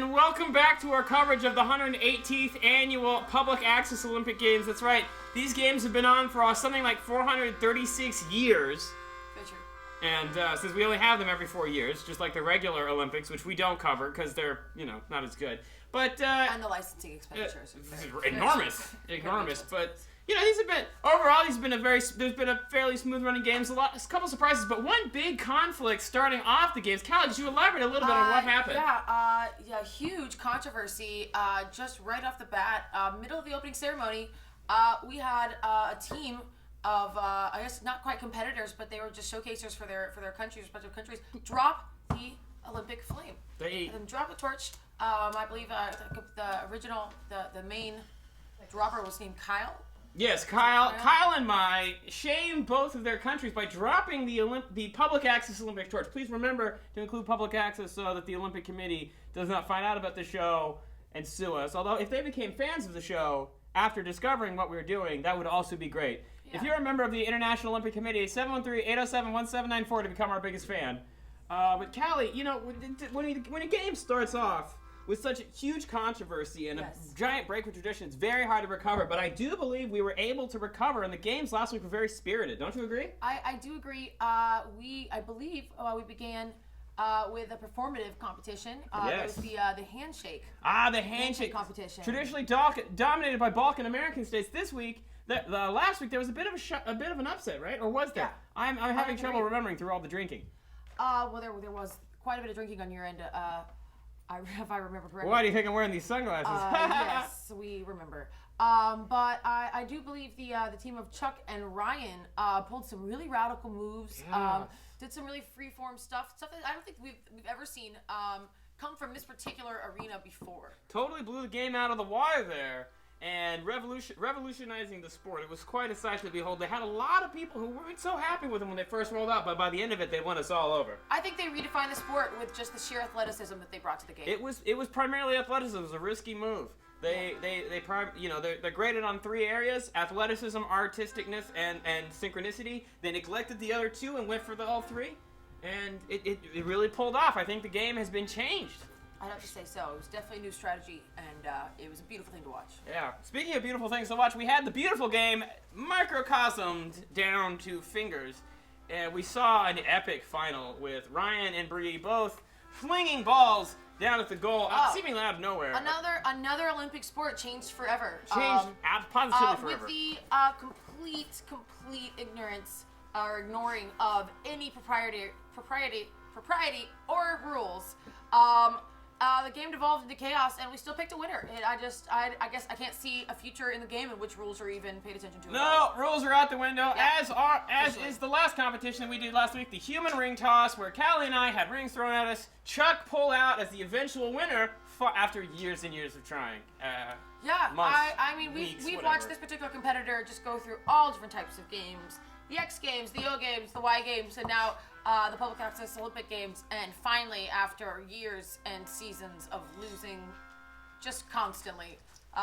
and welcome back to our coverage of the 118th Annual Public Access Olympic Games. That's right, these games have been on for something like 436 years. Very true. And since we only have them every 4 years, just like the regular Olympics, which we don't cover because they're, not as good. But and the licensing expenditures are enormous. But these have been there's been a fairly smooth running games, a couple surprises, but one big conflict starting off the games. Callie, could you elaborate a little bit on what happened? Yeah, huge controversy just right off the bat. Middle of the opening ceremony, we had a team of, I guess not quite competitors, but they were just showcasers for their countries, respective countries, drop the Olympic flame. They drop the torch. I believe the main dropper was named Kyle. Yes, Kyle and Mai shamed both of their countries by dropping the public access Olympic torch. Please remember to include public access so that the Olympic Committee does not find out about the show and sue us. Although if they became fans of the show after discovering what we were doing, that would also be great. Yeah. If you're a member of the International Olympic Committee, 713-807-1794 to become our biggest fan. But Callie, when a game starts off with such a huge controversy and a giant break with tradition, it's very hard to recover. But I do believe we were able to recover, and the games last week were very spirited. Don't you agree? I do agree. I believe we began with a performative competition. Yes. It was the handshake. The handshake competition. Traditionally dominated by Balkan American states. This week, the last week, there was a bit of an upset, right? Or was there? Yeah. I'm having trouble remembering through all the drinking. Well, there was quite a bit of drinking on your end. If I remember correctly. Why do you think I'm wearing these sunglasses? Yes, we remember. But I do believe the team of Chuck and Ryan pulled some really radical moves. Yeah. Did some really freeform stuff that I don't think we've ever seen come from this particular arena before. Totally blew the game out of the wire there. And revolutionizing the sport. It was quite a sight to behold. They had a lot of people who weren't so happy with them when they first rolled out, but by the end of it, they won us all over. I think they redefined the sport with just the sheer athleticism that they brought to the game. It was primarily athleticism. It was a risky move. They're graded on 3 areas: athleticism, artisticness, and synchronicity. They neglected the other 2 and went for all 3, and it really pulled off. I think the game has been changed. I'd have to say so. It was definitely a new strategy, and it was a beautiful thing to watch. Yeah. Speaking of beautiful things to watch, we had the beautiful game microcosmed down to fingers, and we saw an epic final with Ryan and Bree both flinging balls down at the goal, seemingly out of nowhere. Another Olympic sport changed forever. Changed positively forever. With the complete ignorance or ignoring of any propriety or rules. The game devolved into chaos, and we still picked a winner. I guess I can't see a future in the game in which rules are even paid attention to. No, rules are out the window. Yeah. As is the last competition that we did last week, the human ring toss, where Callie and I had rings thrown at us. Chuck pulled out as the eventual winner after years and years of trying. Months, we've watched this particular competitor just go through all different types of games. The X Games, the O Games, the Y Games, and now the Public Access Olympic Games. And finally, after years and seasons of losing just constantly,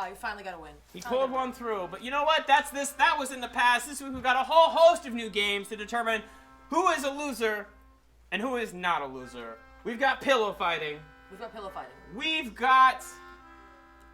he finally got a win. He pulled one through. But you know what? That was in the past. This week we've got a whole host of new games to determine who is a loser and who is not a loser. We've got pillow fighting. We've got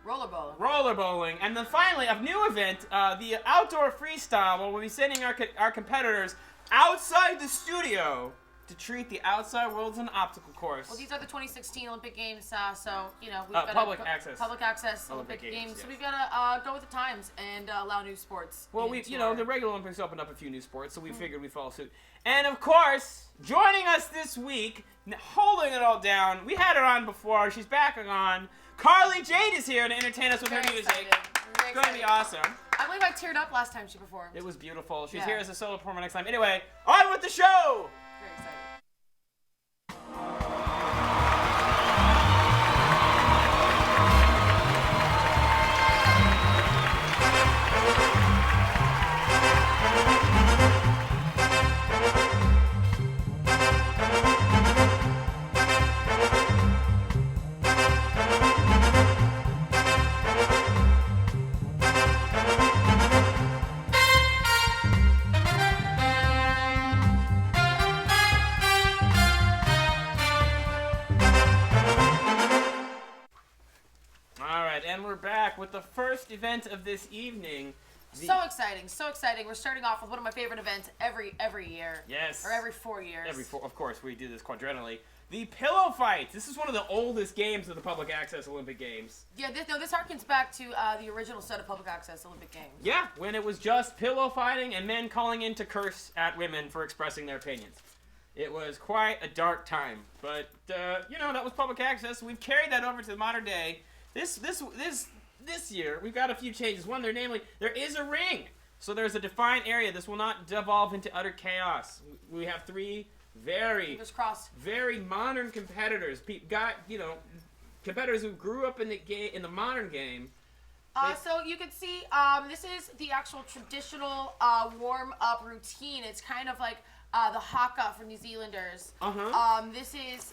roller bowling. And then finally, a new event, the outdoor freestyle, where we'll be sending our competitors outside the studio to treat the outside world as an obstacle course. Well, these are the 2016 Olympic Games, so we've got public access Olympic Games. So we've got to go with the times and allow new sports. Well, the regular Olympics opened up a few new sports, so we figured we'd follow suit. And of course, joining us this week, holding it all down, we had her on before. She's back on. Carly Jade is here to entertain us with her music. It's going to be awesome. I believe I teared up last time she performed. It was beautiful. She's here as a solo performer next time. Anyway, on with the show! Very excited. and we're back with the first event of this evening. So exciting, so exciting. We're starting off with one of my favorite events every year. Yes. Or every 4 years. Of course, we do this quadrennially. The pillow fight. This is one of the oldest games of the public access Olympic Games. Yeah, this harkens back to the original set of public access Olympic Games. Yeah, when it was just pillow fighting and men calling in to curse at women for expressing their opinions. It was quite a dark time, but that was public access. We've carried that over to the modern day. This year we've got a few changes. One, there is a ring, so there's a defined area. This will not devolve into utter chaos. We have three very modern competitors. Competitors who grew up in the modern game. So you can see this is the actual traditional warm-up routine. It's kind of like the haka for New Zealanders. This is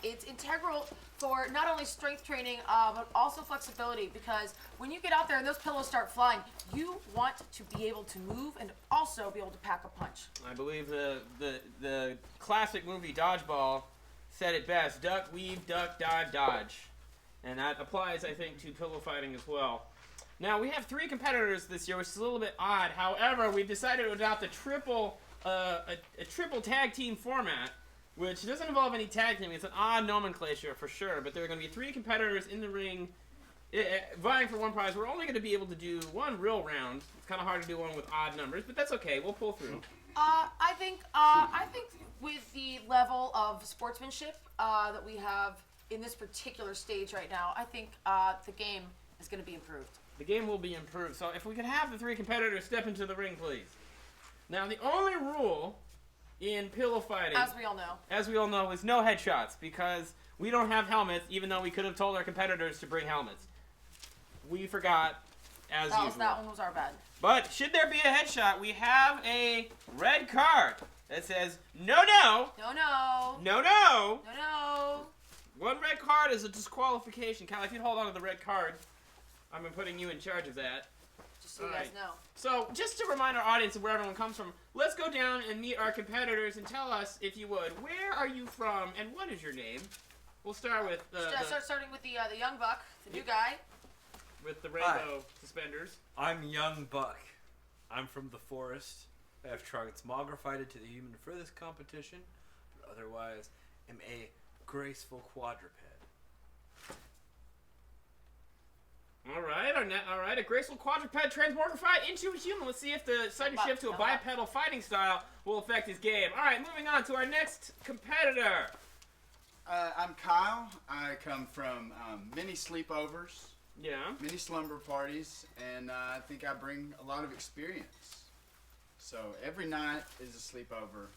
it's integral for not only strength training but also flexibility, because when you get out there and those pillows start flying, you want to be able to move and also be able to pack a punch. I believe the classic movie Dodgeball said it best: duck, weave, duck, dive, dodge. And that applies, I think, to pillow fighting as well. Now, we have three competitors this year, which is a little bit odd. However, we've decided to adopt a triple tag team format, which doesn't involve any tag teaming. It's an odd nomenclature for sure, but there are going to be three competitors in the ring vying for one prize. We're only going to be able to do one real round. It's kind of hard to do one with odd numbers, but that's okay. We'll pull through. I think with the level of sportsmanship that we have in this particular stage right now, I think the game is going to be improved. The game will be improved. So if we could have the three competitors step into the ring, please. Now, the only rule in pillow fighting, as we all know, is no headshots, because we don't have helmets, even though we could have told our competitors to bring helmets. We forgot, as usual. That one was our bad. But should there be a headshot, we have a red card that says, no. One red card is a disqualification. Kyle, if you'd hold on to the red card, I'm putting you in charge of that. Just so you guys know. So, just to remind our audience of where everyone comes from, let's go down and meet our competitors and tell us, if you would, where are you from and what is your name? We'll start with starting with the young buck, the new guy. With the rainbow suspenders. I'm Young Buck. I'm from the forest. I have transmogrified to the human for this competition, but otherwise am a graceful quadruped. All right. A graceful quadruped transmogrified into a human. Let's see if the sudden shift to a bipedal fighting style will affect his game. All right, moving on to our next competitor. I'm Kyle. I come from many sleepovers. Yeah. Many slumber parties, and I think I bring a lot of experience. So every night is a sleepover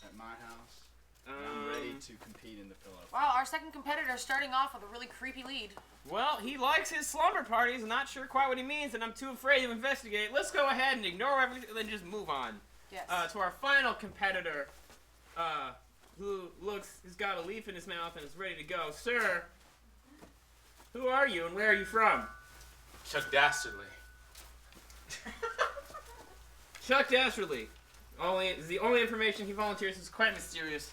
at my house. And I'm ready to compete in the pillow fight. Wow, our second competitor starting off with a really creepy lead. Well, he likes his slumber parties. I'm not sure quite what he means, and I'm too afraid to investigate. Let's go ahead and ignore everything and then just move on. Yes. To our final competitor, who's got a leaf in his mouth and is ready to go. Sir, who are you and where are you from? Chuck Dastardly. Chuck Dastardly. Is the only information he volunteers is quite mysterious.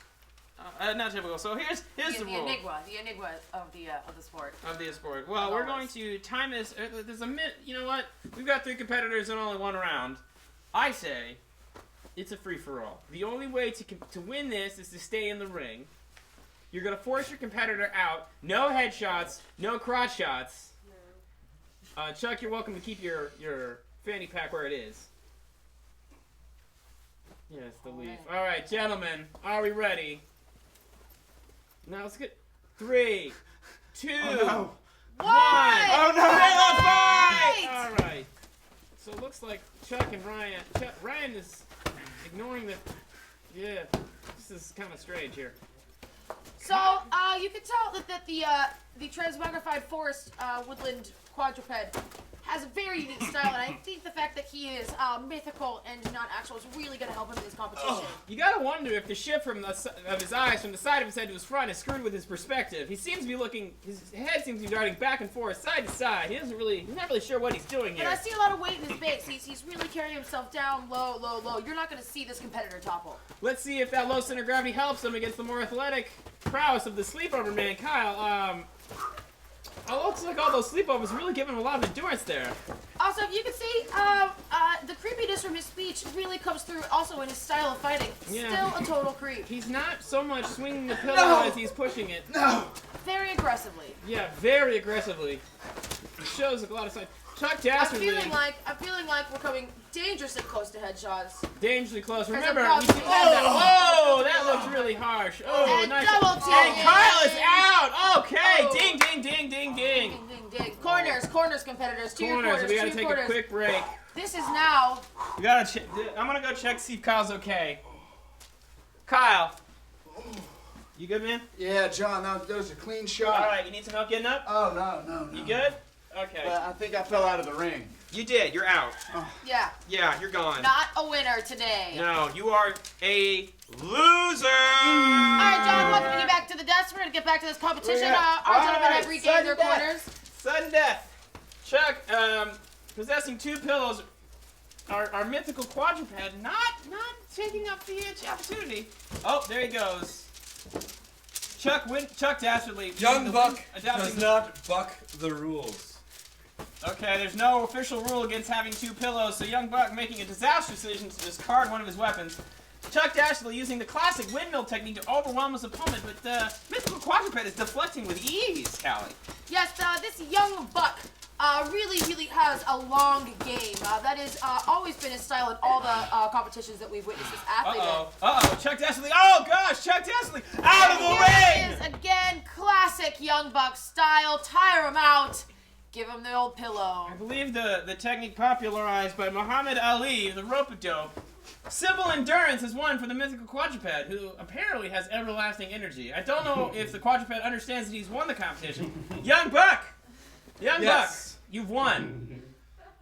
Not typical. So here's the rule. The enigma of the sport. Of the sport. Well, we're going to time this. There's a minute. You know what? We've got three competitors and only one round. I say it's a free-for-all. The only way to win this is to stay in the ring. You're going to force your competitor out. No headshots. No crotch shots. Chuck, you're welcome to keep your fanny pack where it is. Yes, the leaf. All right, gentlemen, are we ready? Now let's get 3, 2, 1. Oh no! Fight! All right. So it looks like Chuck and Ryan. Ryan is ignoring the. Yeah, this is kind of strange here. So you can tell that the transmogrified forest woodland quadruped has a very unique style, and I think the fact that he is mythical and not actual is really going to help him in this competition. You gotta wonder if the shift of his eyes from the side of his head to his front is screwed with his perspective. His head seems to be darting back and forth, side to side. He's not really sure what he's doing here. But I see a lot of weight in his base. He's really carrying himself down low. You're not going to see this competitor topple. Let's see if that low center of gravity helps him against the more athletic prowess of the sleepover man, Kyle. Oh, looks like all those sleepovers really giving him a lot of endurance there. Also, if you can see, the creepiness from his speech really comes through also in his style of fighting. Yeah. Still a total creep. He's not so much swinging the pillow as he's pushing it. No! Very aggressively. Yeah, very aggressively. It shows a lot of signs. Chuck I'm Dastardly. feeling like we're coming dangerously close to headshots. Dangerously close. Remember, about we to did be that. double. Whoa, that looked really harsh. Oh, And nice. double And team. Kyle is out. Okay, Oh. ding, ding, ding, ding, ding. Ding, ding, ding. Corners, competitors. To your Corners. corners, We gotta to take your corners. a quick break. This is now. We gotta. I'm gonna go check see if Kyle's okay. Kyle, you good, man? Yeah, John, that was a clean shot. All right. You need some help getting up? Oh, no. You good? Okay. But I think I fell out of the ring. You did. You're out. Yeah. Yeah, you're gone. Not a winner today. No, you are a loser. All right, John, welcome you back to the desk. We're going to get back to this competition. Our gentlemen have regained their corners. Sudden death. Chuck, possessing 2 pillows, our mythical quadruped, not taking up the opportunity. Oh, there he goes. Chuck Dastardly. Young Buck adapting does not buck the rules. Okay, there's no official rule against having 2 pillows, so Young Buck making a disastrous decision to discard one of his weapons. Chuck Dastardly using the classic windmill technique to overwhelm his opponent, but the mythical quadruped is deflecting with ease, Callie. Yes, this young buck really has a long game. That has always been his style in all the competitions that we've witnessed this athlete in. Chuck Dastardly, oh gosh, Chuck Dastardly, out of the Here ring! it is again, classic young buck style. Tire him out. Give him the old pillow. I believe the technique popularized by Muhammad Ali, the rope-a-dope. Simple endurance is one for the mythical quadruped, who apparently has everlasting energy. I don't know if the quadruped understands that he's won the competition. Young Buck! Young Buck, you've won.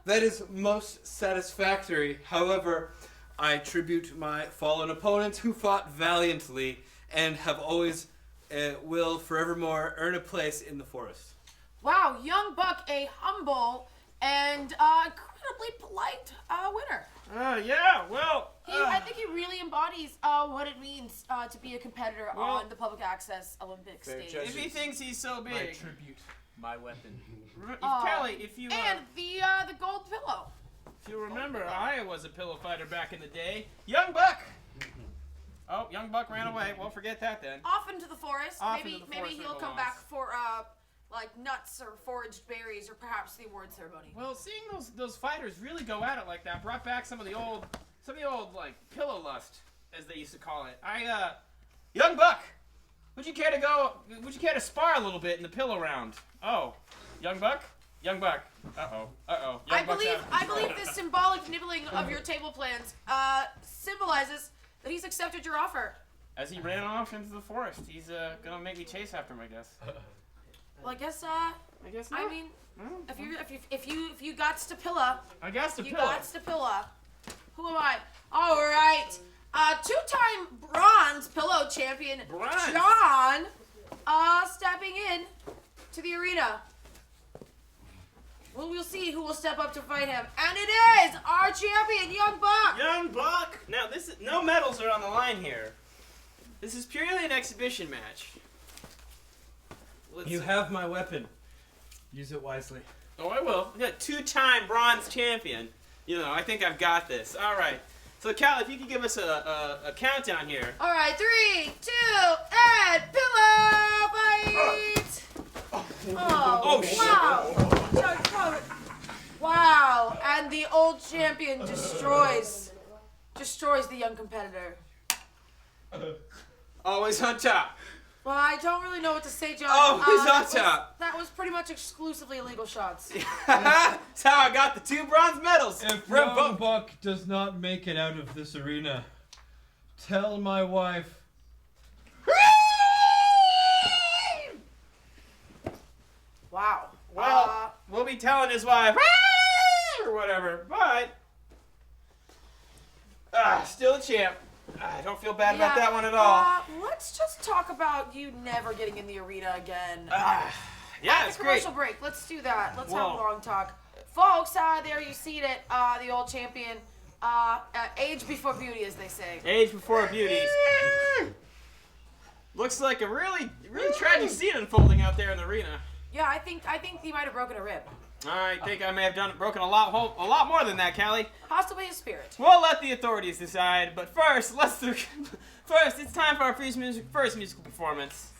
That is most satisfactory. However, I tribute my fallen opponents who fought valiantly and have always will forevermore earn a place in the forest. Wow, young buck, a humble and incredibly polite winner. Yeah, well... I think he really embodies what it means to be a competitor on the public access Olympic stage. If he thinks he's so big... My tribute, my weapon. Kelly, if you... And the gold pillow. If you remember, I was a pillow fighter back in the day. Young Buck! Oh, Young Buck ran away. Well, forget that then. Off into the forest. Off maybe into the forest he'll it come belongs. back for like nuts or foraged berries or perhaps the award ceremony. Well, seeing those fighters really go at it like that brought back some of the old like pillow lust, as they used to call it. Young Buck, would you care to spar a little bit in the pillow round? Oh, Young Buck. I believe this symbolic nibbling of your table plans symbolizes that he's accepted your offer. As he ran off into the forest, he's gonna make me chase after him, I guess. Well, I guess not. I mean, if you got to pilla, I guess the you pillow. got to pilla. Who am I? All right, 2-time bronze pillow champion Bronze. John, stepping in to the arena. Well, we'll see who will step up to fight him, and it is our champion, Young Buck. Young Buck. Now, no medals are on the line here. This is purely an exhibition match. You have my weapon. Use it wisely. Oh, I will. Yeah, 2-time bronze champion. You know, I think I've got this. All right. So, Cal, if you could give us a countdown here. All right, 3, 2, and pillow fight! Oh, wow! Wow! And the old champion destroys the young competitor. Always on top. Well, I don't really know what to say, John. Always on top. That was pretty much exclusively illegal shots. That's how I got the 2 bronze medals. If Young Buck does not make it out of this arena, tell my wife. Wow. Well, we'll be telling his wife or whatever, but still a champ. I don't feel bad about that one at all. Let's just talk about you never getting in the arena again. Yeah, it's great. Commercial break. Let's do that. Let's Whoa. have a long talk. Folks, there you see it. The old champion. Age before beauty, as they say. Age before beauty. Looks like a really tragic scene unfolding out there in the arena. Yeah, I think he might have broken a rib. I think I may have broken a lot more than that, Callie. Possibly his spirit. We'll let the authorities decide, but first, it's time for our first musical performance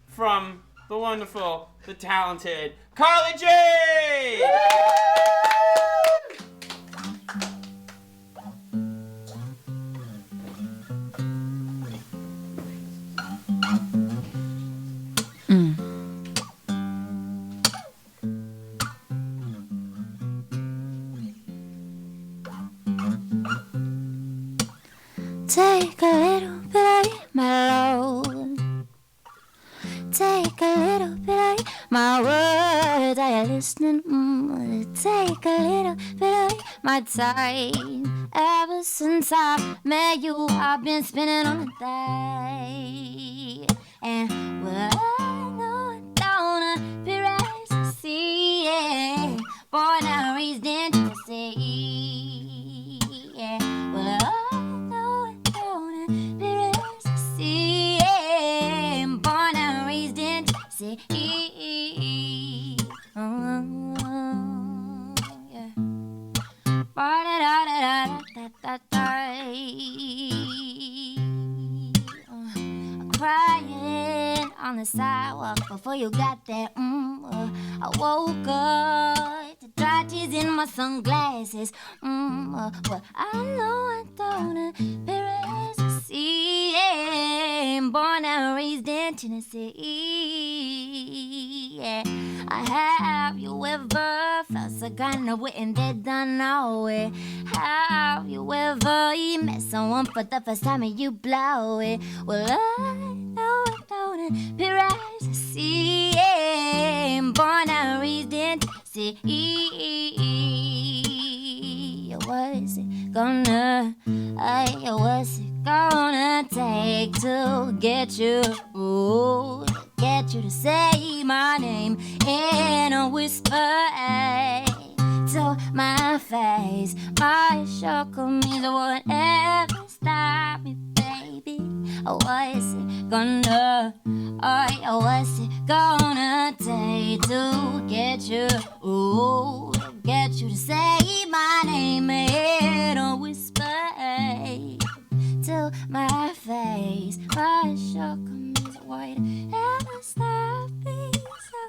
from the wonderful, the talented Carly J! Take a little bit of my load. Take a little bit of my words. Are you listening? Take a little bit of my time. Ever since I met you, I've been spinning on the day. And well, I know I don't be raised to see. Yeah. Born and raised in Tennessee. Yeah. Well, I know I don't be raised to see. Yeah. Born and raised in Tennessee. Yeah. Crying on the sidewalk before you got there. I woke up to dry tears in my sunglasses. Well, I know I don't embarrass to see. Yeah. Born and raised in Tennessee. Yeah. Have you ever felt so kind of way and they don't know it? Have you ever met someone for the first time and you blow it? Well, I know I don't be right to see. Yeah. Born and raised in Tennessee. What's it gonna take to get you? Ooh, get you to say my name in a whisper to my face. My shocker means whatever stop me, baby. What's it gonna take to get you? Ooh, get you to say my name in a whisper to my face. My shocker means whatever stop me. So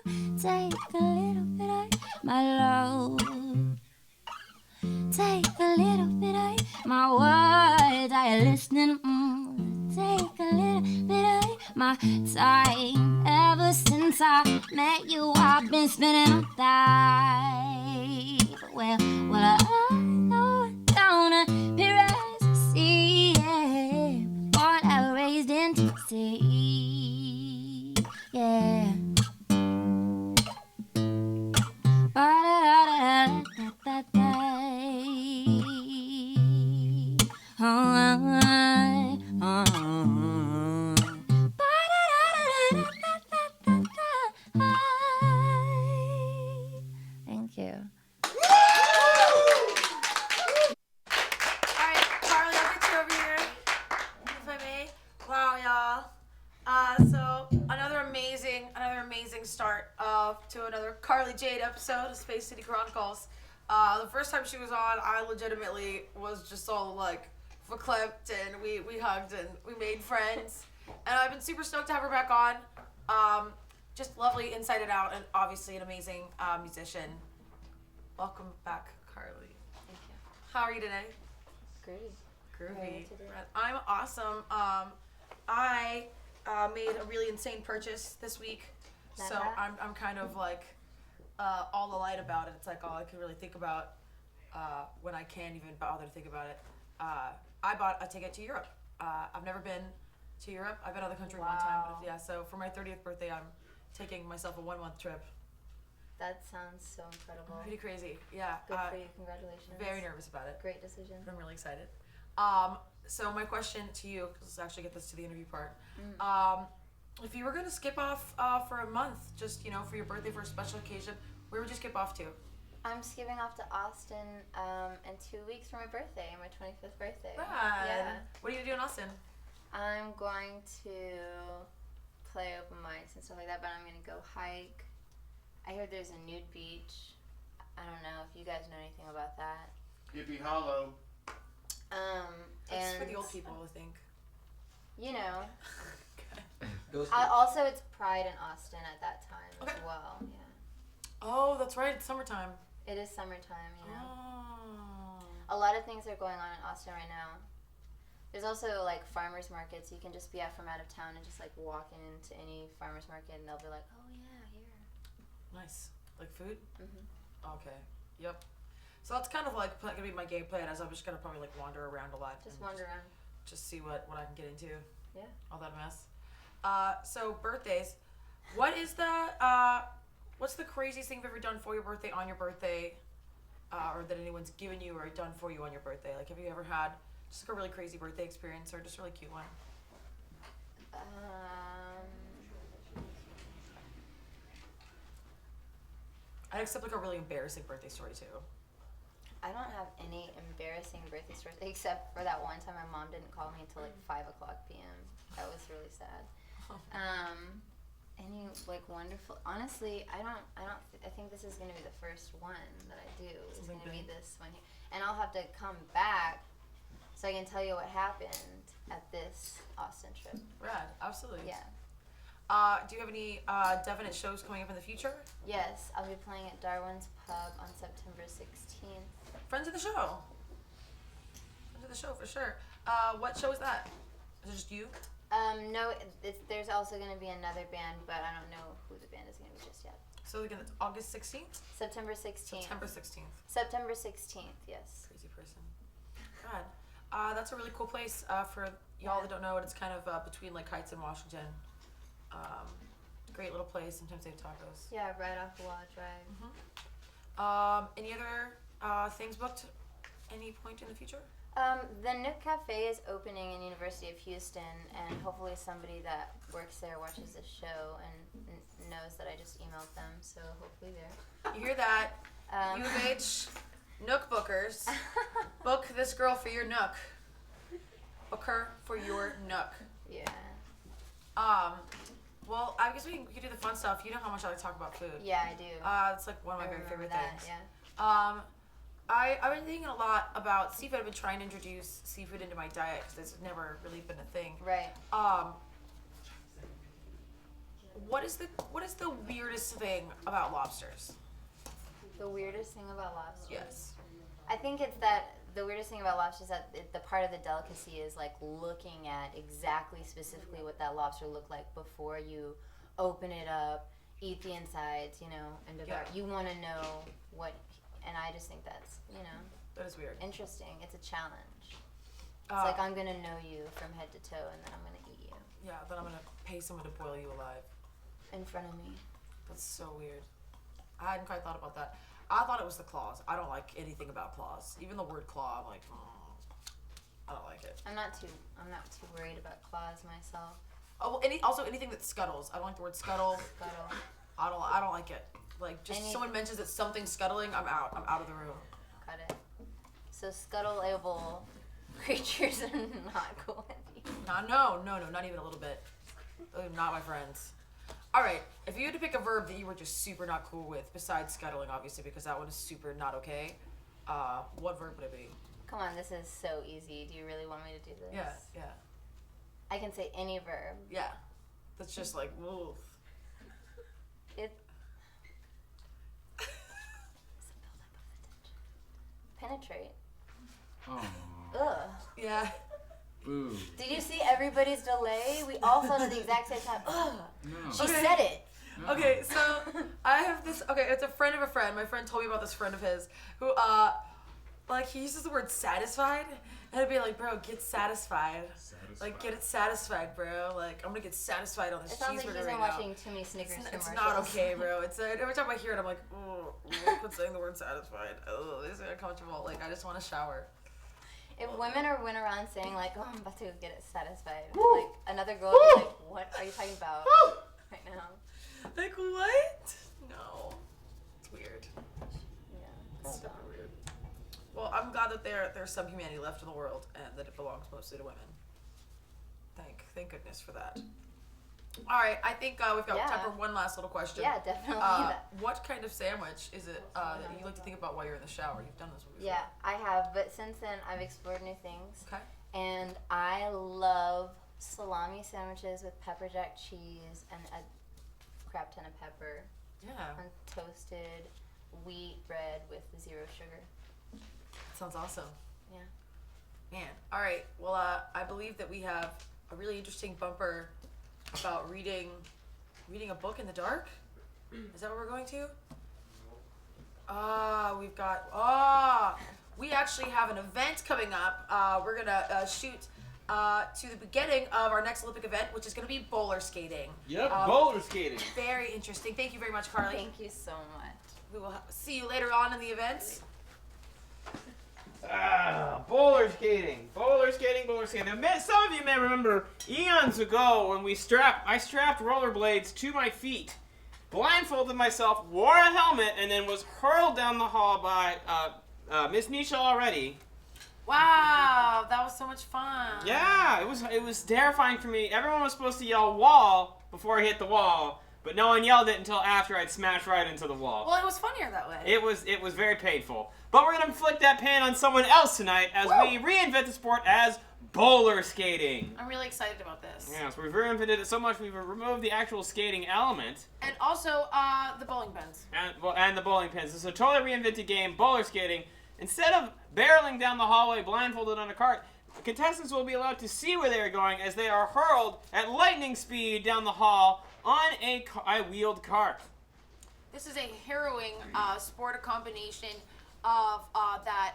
take a little bit of my load. Take a little bit of my words. Are you listening? Take a little bit of my time. Ever since I met you, I've been spinning on that. Well, I know I don't be raised to see. Yeah. Born and raised in Tennessee. Yeah. Thank you. Alright, Carly, I'll get you over here, if I may. Wow, y'all. So another amazing start to another Carly Jade episode of Space City Chronicles. The first time she was on, I legitimately was just all like verklempt, and we hugged and we made friends. And I've been super stoked to have her back on. Just lovely, inside and out, and obviously an amazing musician. Welcome back, Carly. Thank you. How are you today? Great. Groovy. I'm awesome. I made a really insane purchase this week, so I'm kind of like all alight about it. It's like all I can really think about when I can't even bother to think about it. I bought a ticket to Europe. I've never been to Europe. I've been out of the country one time, but yeah. So for my 30th birthday, I'm taking myself a 1-month trip. That sounds so incredible. Pretty crazy, yeah. Good for you. Congratulations. Very nervous about it. Great decision. I'm really excited. So my question to you, let's actually get this to the interview part. If you were going to skip off for a month, just, for your birthday, for a special occasion, where would you skip off to? I'm skipping off to Austin in 2 weeks for my birthday, my 25th birthday. Rad. Yeah. What are you going to do in Austin? I'm going to play open mics and stuff like that, but I'm going to go hike I heard there's a nude beach. I don't know if you guys know anything about that. Hippie Hollow. It's And for the old people, I think. you know, Those also it's Pride in Austin at that time as Okay. well. Yeah, Oh, that's right. It's summertime. it is summertime. You know, Oh. a lot of things are going on in Austin right now. There's also like farmers markets. You can just be from out of town and just like walk into any farmers market, and they'll be like, "Oh yeah, here." Nice. Like food? Mhm. Okay. Yep. So that's kind of like gonna be my game plan. As I'm just gonna probably like wander around a lot. Just and wander around. Just see what I can get into. Yeah. All that mess. So birthdays. What is the what's the craziest thing you've ever done for your birthday on your birthday, or that anyone's given you or done for you on your birthday? Like, have you ever had just like a really crazy birthday experience or just a really cute one? I'd accept like a really embarrassing birthday story too. I don't have any embarrassing birthday stories except for that one time my mom didn't call me until like 5:00 p.m. That was really sad. Any like wonderful? Honestly, I think this is gonna be the first one that I do. It's Something gonna be big. this one here, and I'll have to come back so I can tell you what happened at this Austin trip. Rad, absolutely. Yeah. Do you have any definite shows coming up in the future? Yes, I'll be playing at Darwin's Pub on September 16th. Friends of the show. Friends of the show for sure. What show is that? Is it just you? No, there's also going to be another band, but I don't know who the band is going to be just yet. So again, it's August 16th? September 16th. September 16th. September 16th, yes. Crazy person. God. That's a really cool place for y'all that don't know it. It's kind of between like Heights and Washington. Great little place. Sometimes they have tacos. Yeah, right off Wall Drive. Any other things booked? Any point in the future? The Nook Cafe is opening in University of Houston, and hopefully somebody that works there watches this show and knows that I just emailed them, so hopefully there. You hear that? Um, U of H Nook bookers. Book this girl for your Nook. Book her for your Nook. Yeah. Well, I guess we could do the fun stuff. You know how much I like to talk about food. Yeah, I do. It's like one of my I very remember favorite that, things. yeah. I've been thinking a lot about seafood. I've been trying to introduce seafood into my diet because it's never really been a thing. Right. What is the weirdest thing about lobsters? The weirdest thing about lobster? Yes. I think it's that the weirdest thing about lobster is that the part of the delicacy is like looking at exactly specifically what that lobster looked like before you open it up, eat the insides, you know, and devour. Yeah. You want to know what, and I just think that's, you know, That is weird. interesting. It's a challenge. It's like I'm gonna know you from head to toe, and then I'm gonna eat you Yeah, then I'm gonna pay someone to boil you alive. in front of me. That's so weird. I hadn't quite thought about that. I thought it was the claws. I don't like anything about claws. Even the word claw, I'm like, I don't like it. I'm not too worried about claws myself. Oh, well, anything that scuttles. I don't like the word scuttle. Scuttle. I don't like it. Like, just someone mentions that something's scuttling, I'm out. I'm out of the room. Got it. So scuttleable creatures are not cool with you. No, not even a little bit. Not my friends. All right, if you had to pick a verb that you were just super not cool with, besides scuttling, obviously, because that one is super not okay, what verb would it be? Come on, this is so easy. Do you really want me to do this? Yeah. I can say any verb. Yeah. That's just like, oof. It. Penetrate. Oh. Ugh. Yeah. Boo. Did you see everybody's delay? We all thought at the exact same time. Ugh. No. She Okay. said it. No. Okay, so I have this. Okay, it's a friend of a friend. My friend told me about this friend of his who, like, he uses the word satisfied, and I'd be like, bro, get satisfied. Like, get it satisfied, bro. Like, I'm gonna get satisfied on this It sounds like cheeseburger he's been right now. watching too many Snickers It's commercials. not okay, bro. It's every time I hear it, I'm like, oh, quit saying the word satisfied. Oh, this is uncomfortable. Like, I just want to shower. If women went around saying like, "Oh, I'm about to get it satisfied," like another girl would be like, "What are you talking about right now?" Like, what? No. It's weird. Yeah. It's super weird. Well, I'm glad that there's some humanity left in the world and that it belongs mostly to women. Thank goodness for that. All right, I think we've got Yeah. time for one last little question. Yeah, definitely. What kind of sandwich is it that you like to think about while you're in the shower? You've done this before. Yeah, I have, but since then I've explored new things. Okay. And I love salami sandwiches with pepper jack cheese and a crap ton of pepper Yeah. on toasted wheat bread with 0 sugar. Sounds awesome. Yeah. Man. All right. Well, I believe that we have a really interesting bumper about reading a book in the dark. Is that what we're going to? We actually have an event coming up. We're gonna shoot to the beginning of our next Olympic event, which is gonna be roller skating. Yep, roller skating. Very interesting. Thank you very much, Carly. Thank you so much. We will see you later on in the events. Roller skating. Now, some of you may remember eons ago when I strapped rollerblades to my feet, blindfolded myself, wore a helmet, and then was hurled down the hall by Miss Nisha already. Wow, that was so much fun. Yeah, it was terrifying for me. Everyone was supposed to yell "wall" before I hit the wall, but no one yelled it until after I'd smashed right into the wall. Well, it was funnier that way. It was very painful. But we're gonna inflict that pain on someone else tonight as we reinvent the sport as roller skating. I'm really excited about this. Yes, we've reinvented it so much we've removed the actual skating element. And also the bowling pins. And the bowling pins. It's a totally reinvented game, roller skating. Instead of barreling down the hallway blindfolded on a cart, contestants will be allowed to see where they are going as they are hurled at lightning speed down the hall on a wheeled cart. This is a harrowing sport, a combination of that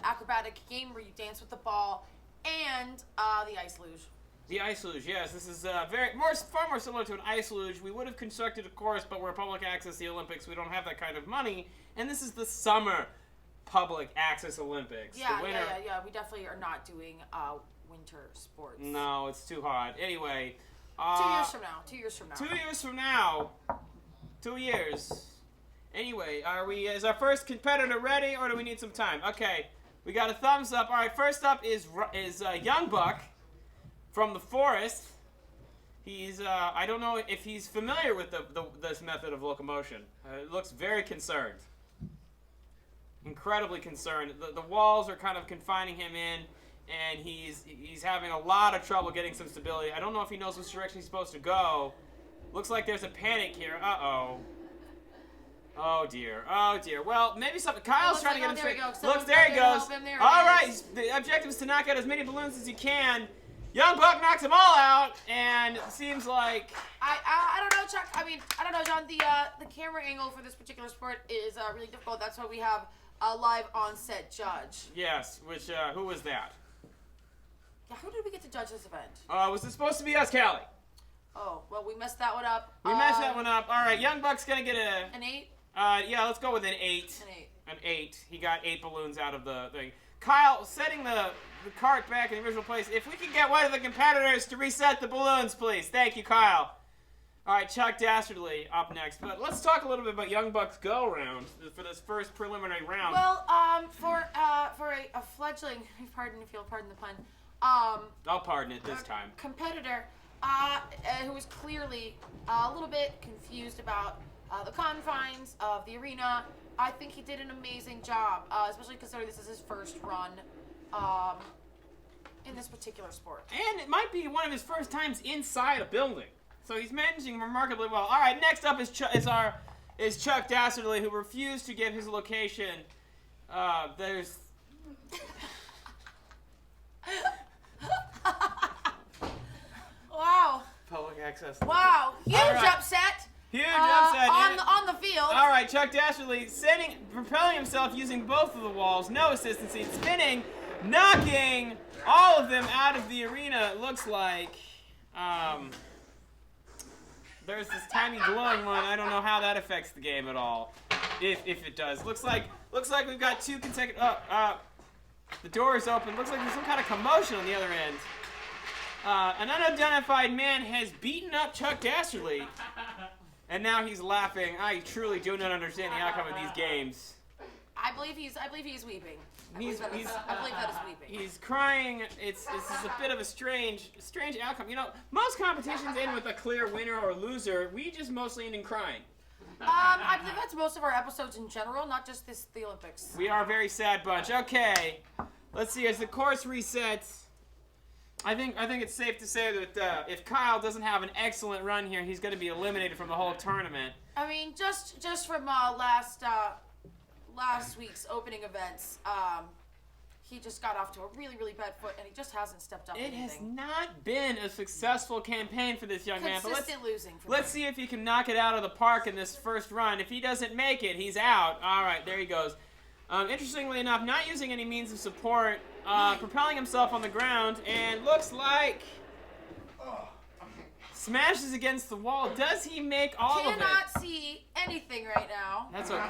acrobatic game where you dance with the ball and the ice luge. The ice luge, yes. This is far more similar to an ice luge. We would have constructed a course, but we're public access the Olympics. We don't have that kind of money. And this is the summer public access Olympics. Yeah, the winter, yeah. We definitely are not doing winter sports. No, it's too hot. Anyway. 2 years from now. 2 years from now. 2 years from now. 2 years. Anyway, is our first competitor ready, or do we need some time? Okay, we got a thumbs up. All right, first up is Young Buck from the forest. He's I don't know if he's familiar with this method of locomotion. It looks very concerned, incredibly concerned. The walls are kind of confining him in, and he's having a lot of trouble getting some stability. I don't know if he knows which direction he's supposed to go. Looks like there's a panic here. Uh-oh. Oh dear. Well, maybe something. Kyle's trying to get him straight. Look, there he goes. All right. The objective is to knock out as many balloons as you can. Young Buck knocks them all out, and it seems like I don't know, Chuck. I don't know, John. The camera angle for this particular sport is really difficult. That's why we have a live on-set judge. Yes. Which who was that? Yeah. Who did we get to judge this event? Was it supposed to be us, Callie? Oh, well, we messed that one up. We messed that one up. All right. Young Buck's gonna get an 8. Yeah, let's go with an 8. An 8. An 8. He got 8 balloons out of the thing. Kyle, setting the cart back in the original place. If we could get one of the competitors to reset the balloons, please. Thank you, Kyle. All right, Chuck Dastardly up next. But let's talk a little bit about Young Buck's go-round for this first preliminary round. Well, for a fledgling, pardon the pun, I'll pardon it this time. Competitor who was clearly a little bit confused about the confines of the arena. I think he did an amazing job, especially considering this is his first run in this particular sport. And it might be one of his first times inside a building. So he's managing remarkably well. All right, next up is Chuck Dastardly, who refused to give his location. There's... Wow. Public access. Wow. Huge upset. Huge upset. On the field. All right, Chuck Dastardly propelling himself using both of the walls. No assistance. He's spinning, knocking all of them out of the arena. It looks like there's this tiny glowing one. I don't know how that affects the game at all. If it does. Looks like we've got 2 consecutive... the door is open. Looks like there's some kind of commotion on the other end. An unidentified man has beaten up Chuck Dastardly, and now he's laughing. I truly do not understand the outcome of these games. I believe he's weeping. I believe that is weeping. He's crying. This is a bit of a strange outcome. You know, most competitions end with a clear winner or loser. We just mostly end in crying. I believe that's most of our episodes in general, not just the Olympics. We are a very sad bunch. Okay, let's see. As the course resets, I think it's safe to say that if Kyle doesn't have an excellent run here, he's going to be eliminated from the whole tournament. I mean, just from last week's opening events, he just got off to a really, really bad foot, and he just hasn't stepped up. It has not been a successful campaign for this young man. But losing. Let's see if he can knock it out of the park in this first run. If he doesn't make it, he's out. All right, there he goes. Interestingly enough, not using any means of support, propelling himself on the ground, and looks like smashes against the wall. Does he make all of it? Cannot see anything right now. That's okay.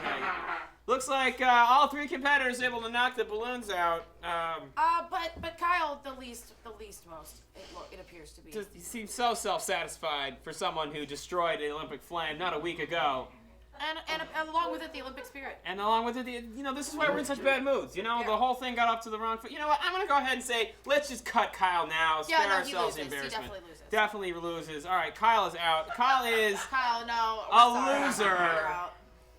Looks like all three competitors able to knock the balloons out. But Kyle, the least most. It appears to be. He seems so self-satisfied for someone who destroyed an Olympic flame not a week ago. And along with it, the Olympic spirit. And along with it, this is why we're in such bad moods. The whole thing got off to the wrong foot. You know what? I'm going to go ahead and say, let's just cut Kyle now. Spare ourselves the embarrassment. He definitely loses. Definitely loses. All right, Kyle is out. Kyle is a loser.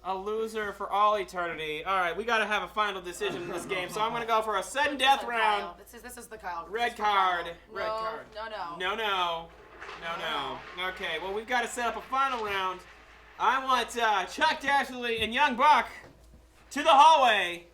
A loser for all eternity. All right, we got to have a final decision in this game, so I'm going to go for a sudden death round. Kyle. This is the Kyle. Red card. Red No, card. No. Okay, well, we've got to set up a final round. I want Chuck Dashley and Young Buck to the hallway.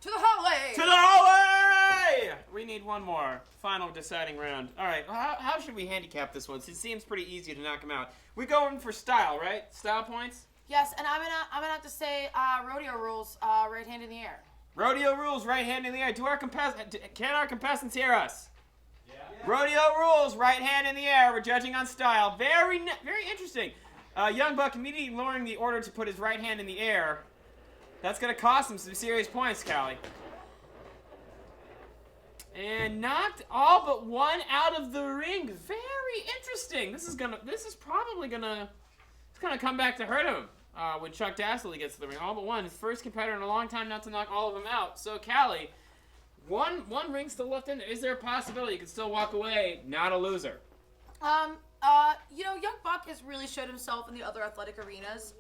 To the hallway! To the hallway! We need one more final deciding round. All right, how should we handicap this one? It seems pretty easy to knock him out. We going for style, right? Style points? Yes, and I'm gonna have to say rodeo rules, right hand in the air. Rodeo rules, right hand in the air. Can our contestants hear us? Yeah. Rodeo rules, right hand in the air. We're judging on style. Very interesting. Young Buck immediately lowering the order to put his right hand in the air. That's going to cost him some serious points, Callie. And knocked all but one out of the ring. Very interesting. This is probably gonna come back to hurt him when Chuck Dassley gets to the ring. All but one. His first competitor in a long time not to knock all of them out. So Callie, one ring still left in there. Is there a possibility you can still walk away not a loser? Young Buck has really showed himself in the other athletic arenas.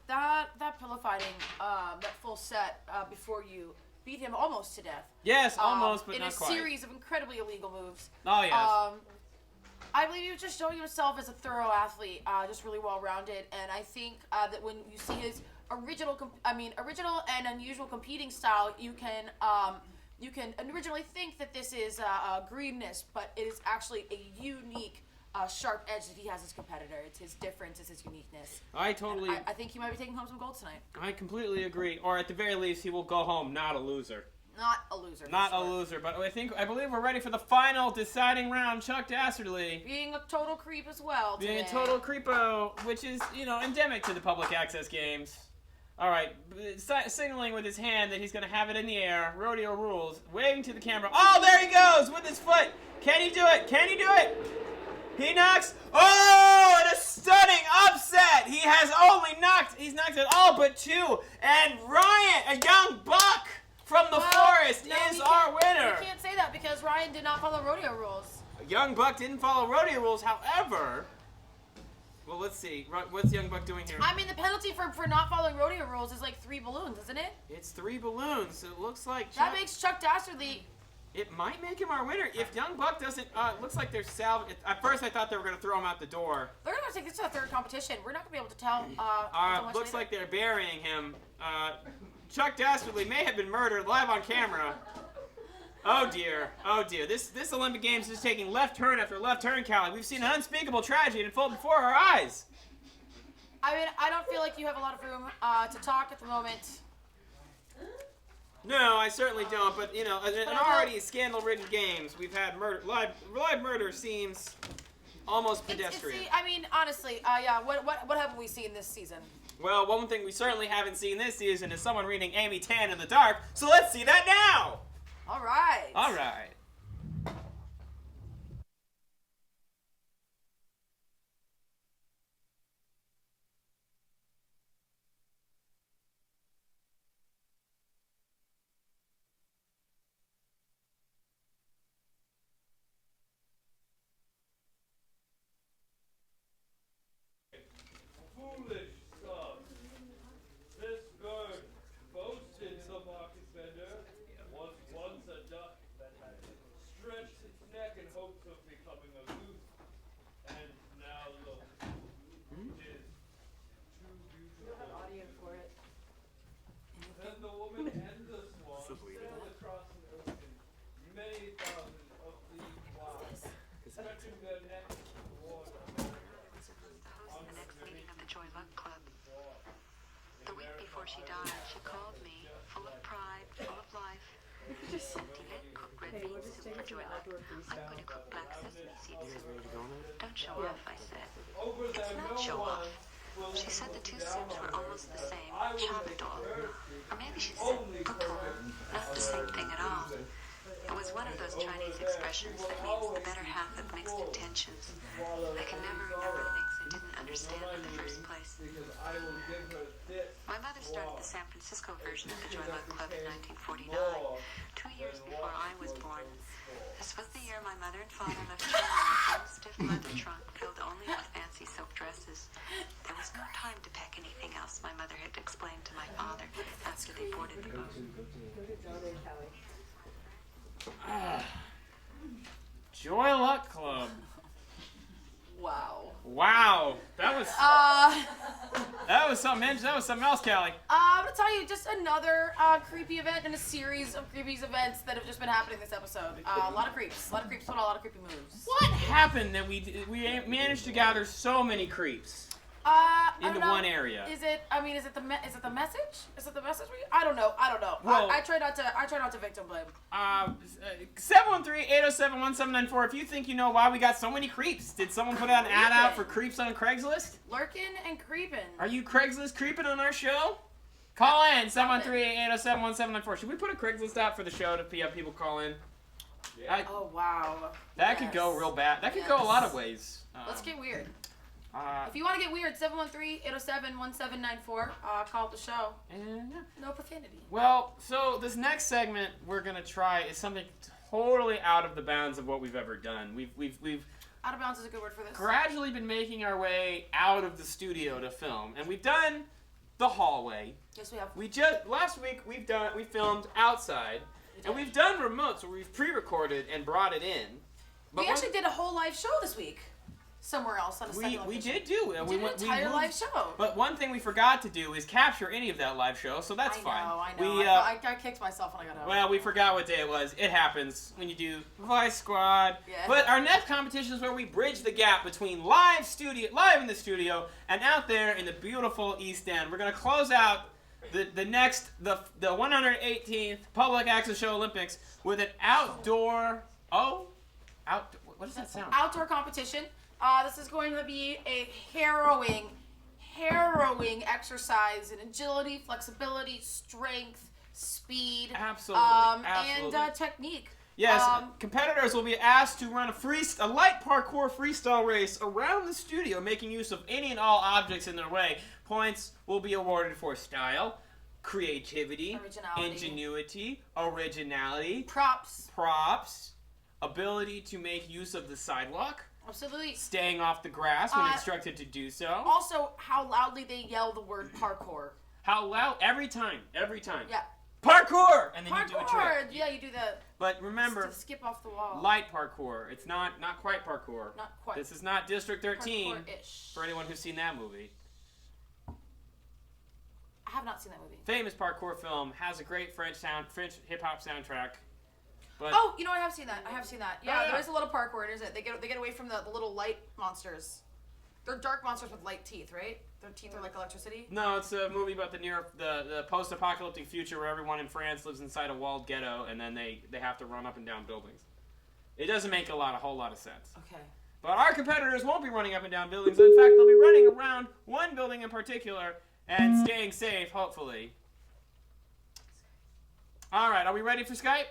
That pillow fighting, that full set before you beat him almost to death. Yes, almost, but not quite. In a series of incredibly illegal moves. Oh, yes. I believe he was just showing himself as a thorough athlete, just really well-rounded, and I think that when you see his original and unusual competing style, you can originally think that this is greenness, but it is actually a unique, sharp edge that he has as competitor. It's his difference, it's his uniqueness. I think he might be taking home some gold tonight. I completely agree. Or at the very least, he will go home not a loser. Not a loser. Not a loser, but I believe we're ready for the final deciding round. Chuck Dasserly. Being a total creep as well today. Being a total creepo, which is, endemic to the public access games. All right, signaling with his hand that he's going to have it in the air. Rodeo rules. Waving to the camera. Oh, there he goes with his foot. Can he do it? Can he do it? He knocks. Oh, and a stunning upset. He's knocked it all but two. And Ryan, a young buck from the forest, is our winner. We can't say that because Ryan did not follow rodeo rules. Young Buck didn't follow rodeo rules. However, well, let's see. What's Young Buck doing here? I mean, the penalty for not following rodeo rules is like 3 balloons, isn't it? It's 3 balloons. It looks like that makes Chuck Dasserly. It might make him our winner if Young Buck doesn't. It looks like they're salvaged. At first, I thought they were going to throw him out the door. They're going to take this to a third competition. We're not going to be able to tell. Looks like they're burying him. Chuck Dasserly may have been murdered live on camera. Oh dear. This Olympic Games is taking left turn after left turn, Callie. We've seen an unspeakable tragedy unfold before our eyes. I mean, I don't feel like you have a lot of room to talk at the moment. No, I certainly don't. But an already scandal-ridden games, we've had murder. Live murder seems almost pedestrian. Honestly, what haven't we seen this season? Well, one thing we certainly haven't seen this season is someone reading Amy Tan in the dark. So let's see that now. All right. the Joy Luck Club. The week before she died, she called me, full of pride, full of life. Auntie, cook red bean soup for Joy Luck. I'm going to cook black sesame seed soup. Don't show off, I said. It's not show off. She said the two soups were almost the same, chapdol. Or maybe she said pupul, not the same thing at all. It was one of those Chinese expressions that means the better half of mixed intentions. I can never remember things I didn't understand in the first place. My mother started the San Francisco version of the Joy Luck Club in 1949, 2 years before I was born. This was the year my mother and father left China in a stiff leather trunk filled only with fancy silk dresses. There was no time to pack anything else, my mother had explained to my father after they boarded the boat. Joy Luck Club. Wow. Wow, that was something. That was something else, Callie. I'm gonna tell you just another creepy event in a series of creepy events that have just been happening this episode. A lot of creeps put on a lot of creepy moves. What happened that we managed to gather so many creeps into one area? Is it the message? Is it the message? I don't know. Well, I try not to victim blame. 713-807-1794. If you think you know why we got so many creeps, did someone put out an ad out for creeps on Craigslist? Lurking and creeping. Are you Craigslist creeping on our show? Call in 713-807-1794. Should we put a Craigslist out for the show to have people call in? Yeah. Oh wow. That could go real bad. That could go a lot of ways. Let's get weird. If you want to get weird, 713-807-1794. Call the show. And no profanity. Well, so this next segment we're gonna try is something totally out of the bounds of what we've ever done. We've out of bounds is a good word for this. Gradually been making our way out of the studio to film, and we've done the hallway. Yes, we have. Last week we filmed outside, and we've done remotes where we've pre-recorded and brought it in. But we actually did a whole live show this week. Somewhere else on a second location. We did do it. We did an entire live show. But one thing we forgot to do is capture any of that live show, so that's fine. I know. I kicked myself when I got home. Well, we forgot what day it was. It happens when you do Vice Squad. Yeah. But our next competition is where we bridge the gap between live in the studio and out there in the beautiful East End. We're gonna close out the 118th Public Access Show Olympics with an outdoor. What does that sound? Outdoor competition. This is going to be a harrowing exercise in agility, flexibility, strength, speed, absolutely. And technique. Yes, competitors will be asked to run a light parkour freestyle race around the studio, making use of any and all objects in their way. Points will be awarded for style, creativity, ingenuity, originality, props, ability to make use of the sidewalk. Absolutely. Staying off the grass when instructed to do so. Also, how loudly they yell the word parkour. How loud? Every time. Yeah. Parkour! And then you do a trick. Yeah, you do that. But remember, to skip off the wall. Light parkour. It's not quite parkour. Not quite. This is not District 13 parkour-ish. for anyone who's seen that movie. I have not seen that movie. Famous parkour film, has a great French hip-hop soundtrack. But I have seen that. Yeah, there is a little parkour, isn't it? They get away from the little light monsters. They're dark monsters with light teeth, right? Their teeth are like electricity. No, it's a movie about the post-apocalyptic future where everyone in France lives inside a walled ghetto, and then they have to run up and down buildings. It doesn't make a whole lot of sense. Okay. But our competitors won't be running up and down buildings. In fact, they'll be running around one building in particular and staying safe, hopefully. All right, are we ready for Skype?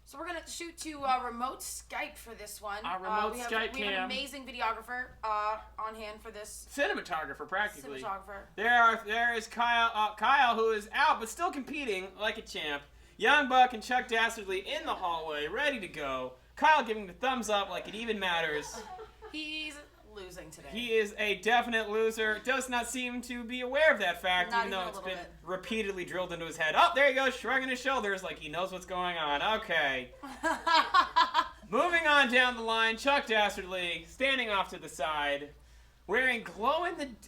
So we're going to shoot to remote Skype for this one. Our remote Skype We have an amazing videographer on hand for this. Cinematographer, practically. Cinematographer. There is Kyle, who is out but still competing like a champ. Young Buck and Chuck Dastardly in the hallway, ready to go. Kyle giving the thumbs up like it even matters. He's losing today. He is a definite loser. Does not seem to be aware of that fact, even though it's been repeatedly drilled into his head. Oh, there he goes, shrugging his shoulders like he knows what's going on. Okay. Moving on down the line, Chuck Dastardly, standing off to the side, wearing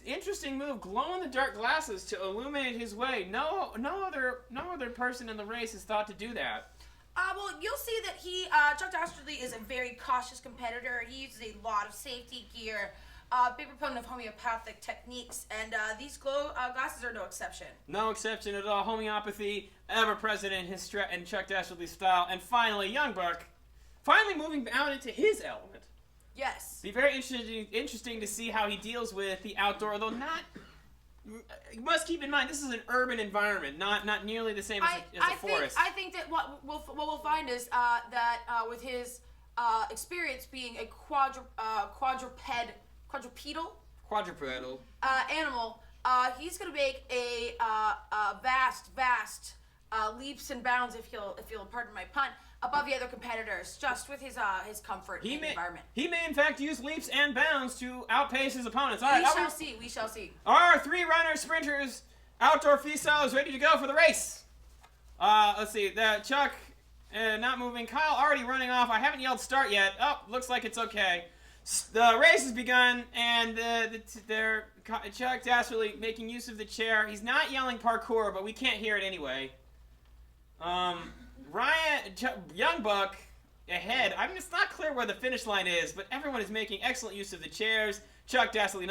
interesting move, glow-in-the-dark glasses to illuminate his way. No other person in the race has thought to do that. Well, you'll see that Chuck Dastardly is a very cautious competitor. He uses a lot of safety gear. big proponent of homeopathic techniques, and these glow glasses are no exception. No exception at all. Homeopathy, ever present in his and Chuck Dastardly's style. And finally, Young Buck, finally moving out into his element. Yes. Be very interesting to see how he deals with the outdoor, although not. You must keep in mind this is an urban environment, not nearly the same as a forest. I think that what we'll find is that with his experience being a quadrupedal animal, he's going to make a vast leaps and bounds, if you'll pardon my pun, above the other competitors, just with his comfort in the environment. He may in fact use leaps and bounds to outpace his opponents. All right, we shall see. Our 3 runner sprinters, outdoor freestyle, is ready to go for the race. Let's see. Chuck not moving. Kyle already running off. I haven't yelled start yet. Oh, looks like it's okay. The race has begun, and Chuck Dastardly making use of the chair. He's not yelling parkour, but we can't hear it anyway. Young Buck ahead. I mean, it's not clear where the finish line is, but everyone is making excellent use of the chairs. Chuck Dastardly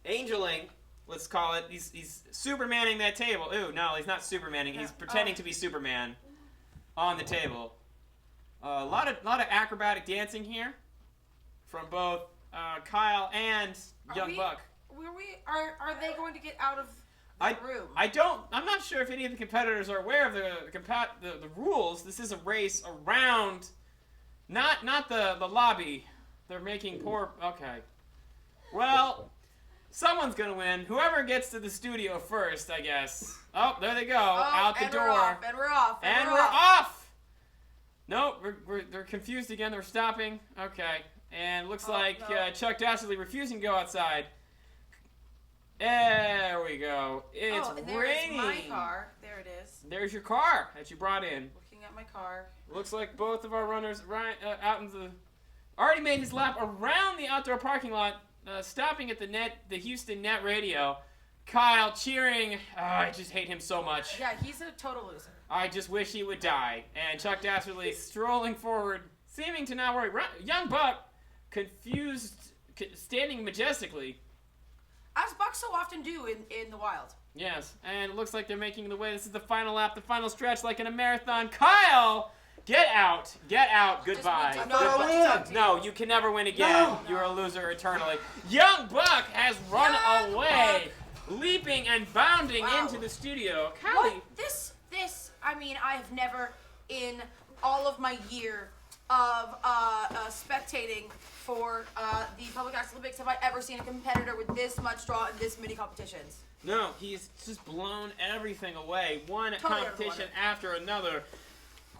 angeling, let's call it. He's Supermaning that table. Ooh, no, he's not Supermaning. He's pretending to be Superman on the table. A lot of acrobatic dancing here from both Kyle and Young Buck. Are they going to get out of the room? I'm not sure if any of the competitors are aware of the rules. This is a race around, not the lobby. They're making poor. Okay. Well, someone's gonna win. Whoever gets to the studio first, I guess. Oh, there they go, out the door. We're off. And we're off. No, they're confused again. They're stopping. Okay, and looks like Chuck Dastardly refusing to go outside. There we go. It's raining. There's my car. There it is. There's your car that you brought in. Looking at my car. Looks like both of our runners out in already made his lap around the outdoor parking lot, stopping at the Houston Net Radio. Kyle cheering. I just hate him so much. Yeah, he's a total loser. I just wish he would die. And Chuck Dastardly strolling forward, seeming to not worry. Young Buck, confused, standing majestically. As bucks so often do in the wild. Yes, and it looks like they're making the way. This is the final lap, the final stretch, like in a marathon. Kyle, get out, goodbye. No, you can never win again. No. You're a loser eternally. Young Buck has run away, leaping and bounding into the studio. Callie. This, I mean, I have never, in all of my year of spectating for the Public Access Olympics, have I ever seen a competitor with this much draw in this many competitions. No, he's just blown everything away. One competition after another.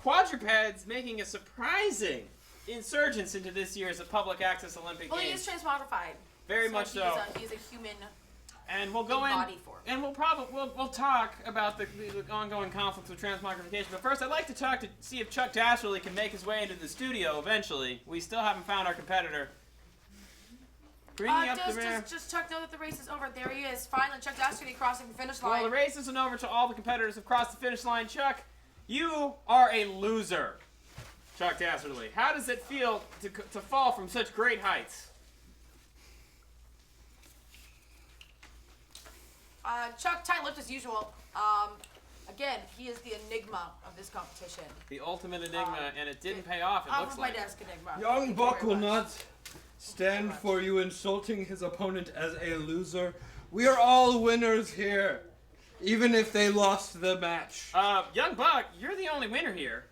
Quadrupeds making a surprising insurgence into this year's Public Access Olympic Games. Well, he is transmogrified. Very much so. He's a human. And we'll go in, and we'll talk about the ongoing conflicts with transmogrification. But first, I'd like to see if Chuck Dastardly can make his way into the studio eventually. We still haven't found our competitor. Does Chuck know that the race is over? There he is. Finally, Chuck Dastardly crossing the finish line. Well, the race isn't over till all the competitors have crossed the finish line. Chuck, you are a loser. Chuck Dastardly, how does it feel to fall from such great heights? Chuck, tight-lipped as usual. Again, he is the enigma of this competition. The ultimate enigma, and it didn't pay off, it looks like. Off my desk, enigma. Young Buck will not stand for you insulting his opponent as a loser. We are all winners here, even if they lost the match. Young Buck, you're the only winner here.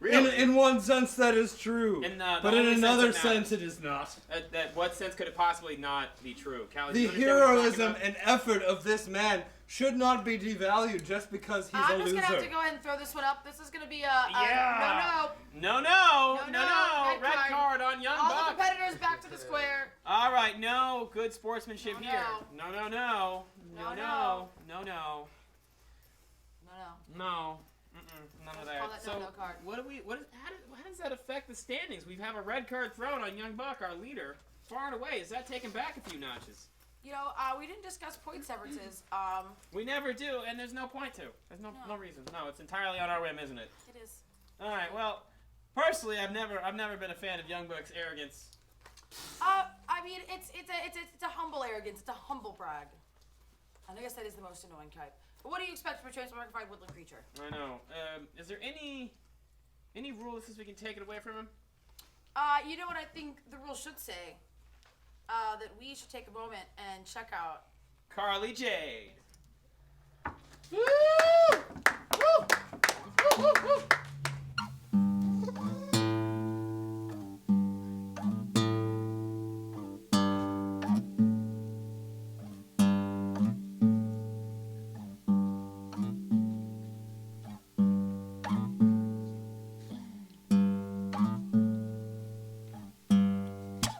Really? In one sense, that is true. But in another sense, it is not. What sense could it possibly not be true? Callie, the heroism and effort of this man should not be devalued just because he's a loser. I'm just going to have to go ahead and throw this one up. This is going to be no. Red card on Young Buck. All the competitors back to the square. All right, no good sportsmanship here. No. None of that. So, how does that affect the standings? We have a red card thrown on Young Buck, our leader, far and away. Is that taken back a few notches? You know, we didn't discuss point severances. We never do, and there's no point to. There's no reason. No, it's entirely on our whim, isn't it? It is. All right. Well, personally, I've never been a fan of Young Buck's arrogance. I mean, it's a humble arrogance. It's a humble brag. And I guess that is the most annoying type. But what do you expect from a transmogrified woodland creature? I know. Is there any rule that says we can take it away from him? You know what I think the rule should say? That we should take a moment and check out Carly Jade. Woo! Woo! Woo, woo, woo.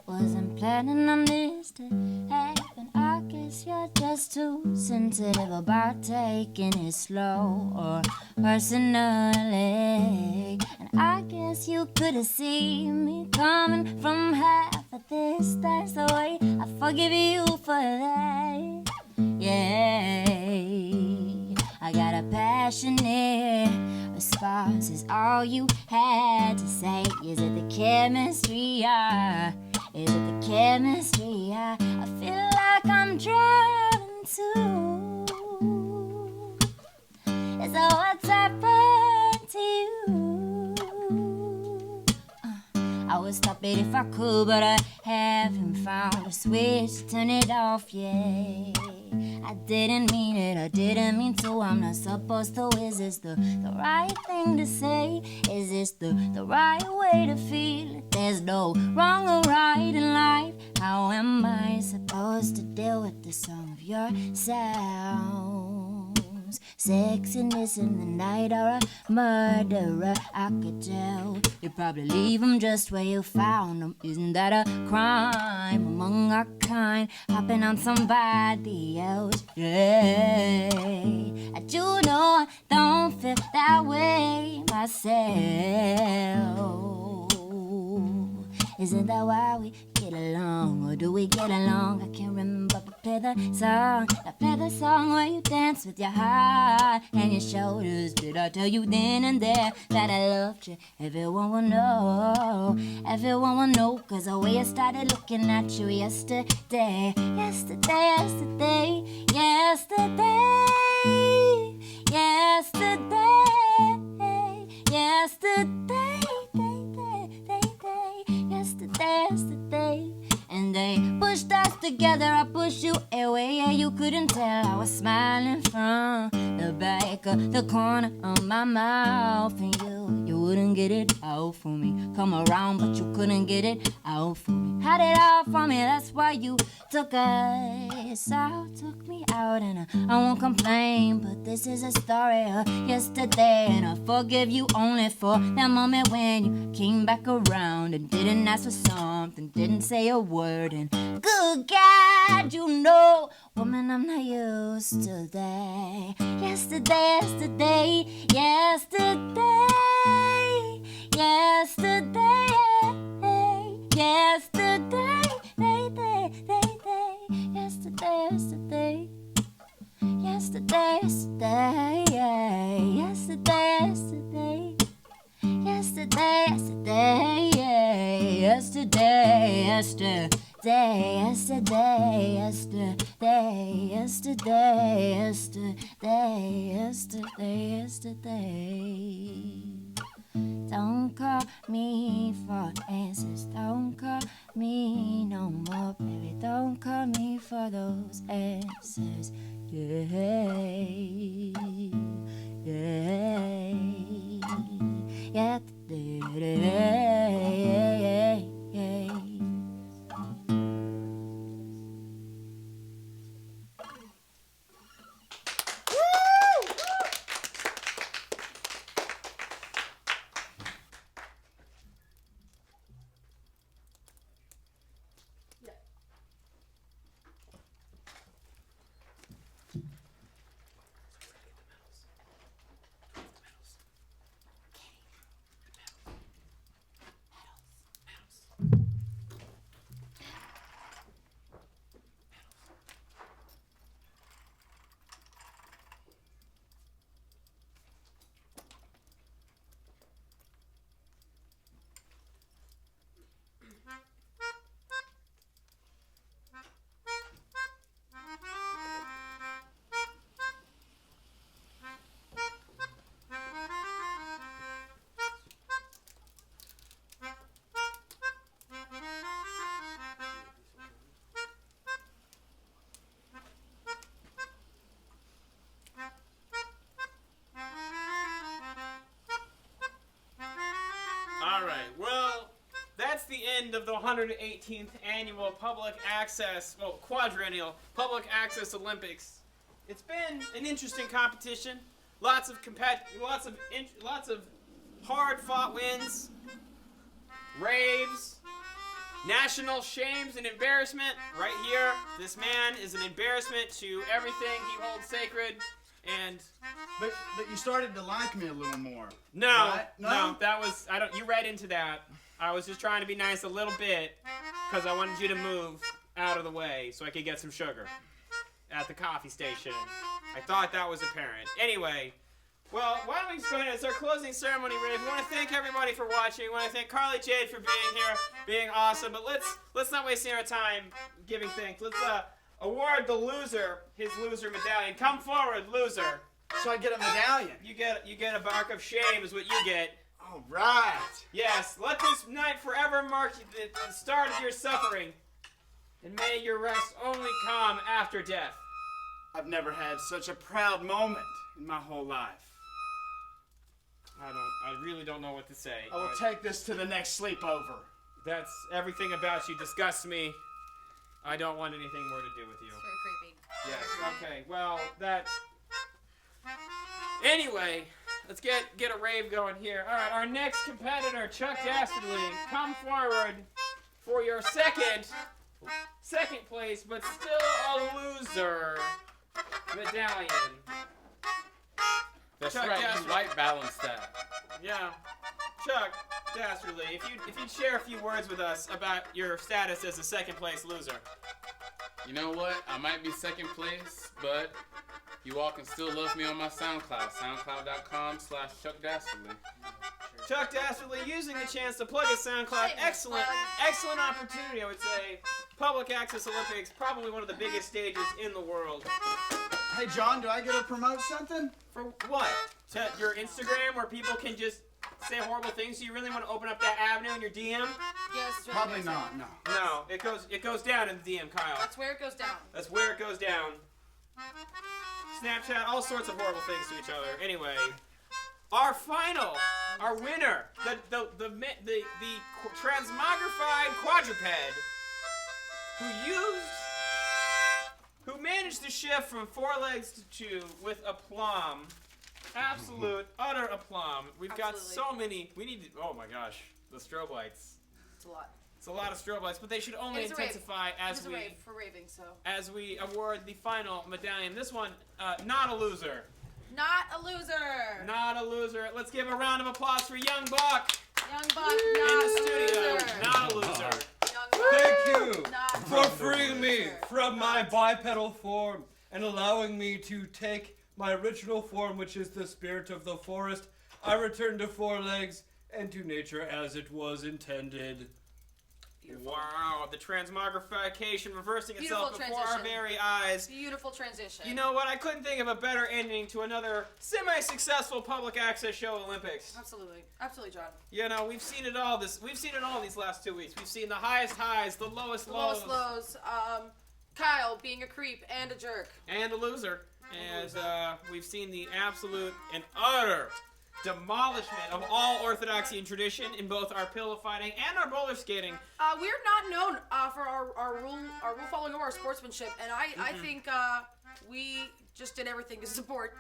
Wasn't planning on this to happen. I guess you're just too sensitive about taking it slow or personally. And I guess you could have seen me coming from half of this. That's the way I forgive you for that. Yeah, I got a passionate response. Is all you had to say. Is it the chemistry? Is it the chemistry? I feel like I'm drowning too. Is that what's happened to you? I would stop it if I could, but I haven't found a switch to turn it off yet. I didn't mean it, I didn't mean to. I'm not supposed to. Is this the right thing to say? Is this the right way to feel? There's no wrong or right in life. How am I supposed to deal with the sum of your sounds? Sexiness in the night or a murderer, I could tell. You probably leave them just where you found them. Isn't that a crime among our kind? Hopping on somebody else, yeah. I do know I don't feel that way myself. Isn't that why we get along? Or do we get along? I can't remember, but play the song. Now play the song where you dance with your heart and your shoulders. Did I tell you then and there that I loved you? Everyone will know. Everyone will know. Cause the way I started looking at you yesterday. Yesterday, yesterday, yesterday. Yesterday, yesterday. Yesterday, and they pushed us together. I pushed you away, yeah, you couldn't tell. I was smiling from the back of the corner of my mouth, and you wouldn't get it out for me. Come around, but you couldn't get it out for me. Had it out for me, that's why you took us out, took me out, and I won't complain. But this is a story of yesterday, and I forgive you only for that moment when you came back around and didn't ask for something, didn't say a word. And good God, you know, woman, I'm not used to that. Yesterday, yesterday, yesterday, yesterday, yesterday, yesterday, yesterday. Yesterday, yesterday, yesterday, yesterday, yesterday, yesterday, yesterday, yesterday, yesterday. Don't call me for answers. Don't call me no more, baby. Don't call me for those answers. Yeah, yeah, yeah, yeah. end of the 118th annual quadrennial public access Olympics. It's been an interesting competition. Lots of hard-fought wins, raves, national shames and embarrassment. Right here, this man is an embarrassment to everything he holds sacred. And But you started to like me a little more. no, Right? no, that was you read into that. I was just trying to be nice a little bit because I wanted you to move out of the way so I could get some sugar at the coffee station. I thought that was apparent. Anyway, well, why don't we just go ahead? It's our closing ceremony, rave. We want to thank everybody for watching. We want to thank Carly Jade for being here, being awesome. But let's not waste our time giving thanks. Let's award the loser his loser medallion. Come forward, loser. So I get a medallion. You get a mark of shame is what you get. All right. Yes, let this night forever mark the start of your suffering, and may your rest only come after death. I've never had such a proud moment in my whole life. I really don't know what to say. I will take this to the next sleepover. That's everything about you disgusts me. I don't want anything more to do with you. It's very creepy. Yes. Okay. Well, that. Anyway, let's get a rave going here. All right, our next competitor, Chuck Dastardly, come forward for your second place, but still a loser medallion. That's Chuck right, Dastardly. you white balanced that. Yeah. Chuck Dastardly, if you'd share a few words with us about your status as a second place loser. You know what? I might be second place, but you all can still love me on my SoundCloud. SoundCloud.com/Chuck Dastardly. Chuck Dastardly using the chance to plug his SoundCloud. Excellent opportunity, I would say. Public Access Olympics, probably one of the biggest stages in the world. Hey, John, do I get to promote something? For what? To your Instagram where people can just say horrible things? Do you really want to open up that avenue in your DM? Yes, it's really Probably nice. not, no. No, it goes down in the DM, Kyle. That's where it goes down. That's where it goes down. Snapchat, all sorts of horrible things to each other. Anyway, our winner, the transmogrified quadruped, who managed to shift from 4 legs to 2 with aplomb. Absolute, utter aplomb. We've got so many. We need to, oh my gosh, the strobe lights. It's a lot. It's a lot of strobe lights, but they should only intensify as we award the final medallion. This one, not a loser. Not a loser. Not a loser. Let's give a round of applause for Young Buck Young Buck, in not the a studio. loser. Not a loser. Young Buck, Thank you not for a freeing me loser. from my bipedal form and allowing me to take my original form, which is the spirit of the forest. I return to 4 legs and to nature as it was intended. Wow, the transmogrification reversing itself Beautiful before our transition. very eyes. Beautiful transition. You know what? I couldn't think of a better ending to another semi-successful public access show Olympics. Absolutely, absolutely, John. You know, we've seen it all. We've seen it all these last 2 weeks. We've seen the highest highs, the lowest The lows, lowest lows. Kyle being a creep and a jerk. and a loser. As we've seen the absolute and utter demolishment of all orthodoxy and tradition in both our pillow fighting and our roller skating. We're not known for our rule following or our sportsmanship, and I think we just did everything to support